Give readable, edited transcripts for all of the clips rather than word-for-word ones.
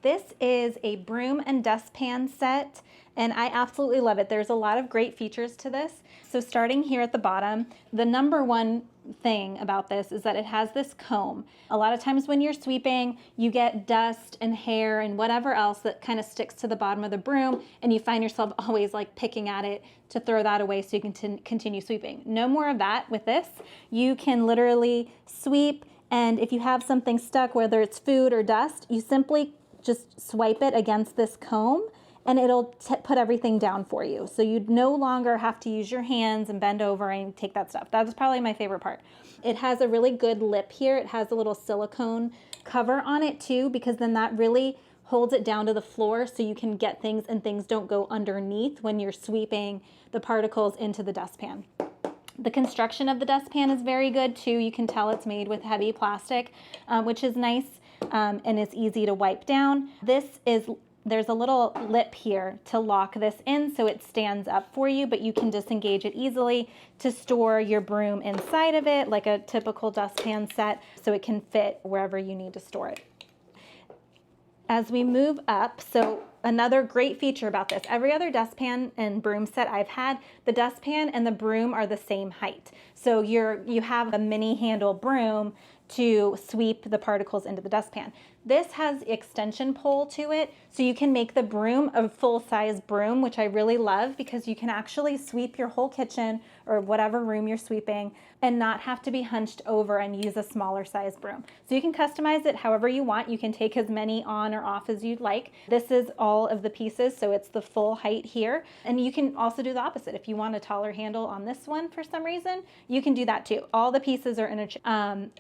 This is a broom and dustpan set, and I absolutely love it. There's a lot of great features to this. So starting here at the bottom, the number one thing about this is that it has this comb. A lot of times when you're sweeping, you get dust and hair and whatever else that kind of sticks to the bottom of the broom, and you find yourself always like picking at it to throw that away so you can continue sweeping. No more of that with this. You can literally sweep, and if you have something stuck, whether it's food or dust, you simply just swipe it against this comb and it'll put everything down for you. So you'd no longer have to use your hands and bend over and take that stuff. That's probably my favorite part. It has a really good lip here. It has a little silicone cover on it too, because then that really holds it down to the floor so you can get things and things don't go underneath when you're sweeping the particles into the dustpan. The construction of the dustpan is very good too. You can tell it's made with heavy plastic, which is nice. And it's easy to wipe down. There's a little lip here to lock this in so it stands up for you, but you can disengage it easily to store your broom inside of it like a typical dustpan set so it can fit wherever you need to store it. As we move up, so another great feature about this, every other dustpan and broom set I've had, the dustpan and the broom are the same height. So you have a mini handle broom to sweep the particles into the dustpan. This has extension pole to it, so you can make the broom a full-size broom, which I really love because you can actually sweep your whole kitchen or whatever room you're sweeping and not have to be hunched over and use a smaller size broom. So you can customize it however you want. You can take as many on or off as you'd like. This is all of the pieces, so it's the full height here. And you can also do the opposite. If you want a taller handle on this one for some reason, you can do that too. All the pieces are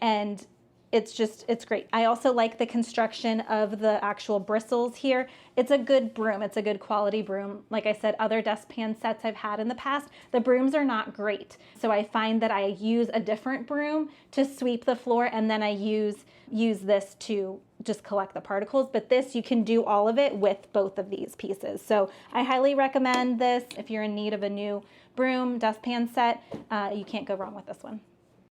and it's great. I also like the construction of the actual bristles here. It's a good broom. It's a good quality broom. Like I said, other dustpan sets I've had in the past, the brooms are not great. So I find that I use a different broom to sweep the floor, and then I use this to just collect the particles. But this, you can do all of it with both of these pieces. So I highly recommend this if you're in need of a new broom dustpan set. You can't go wrong with this one.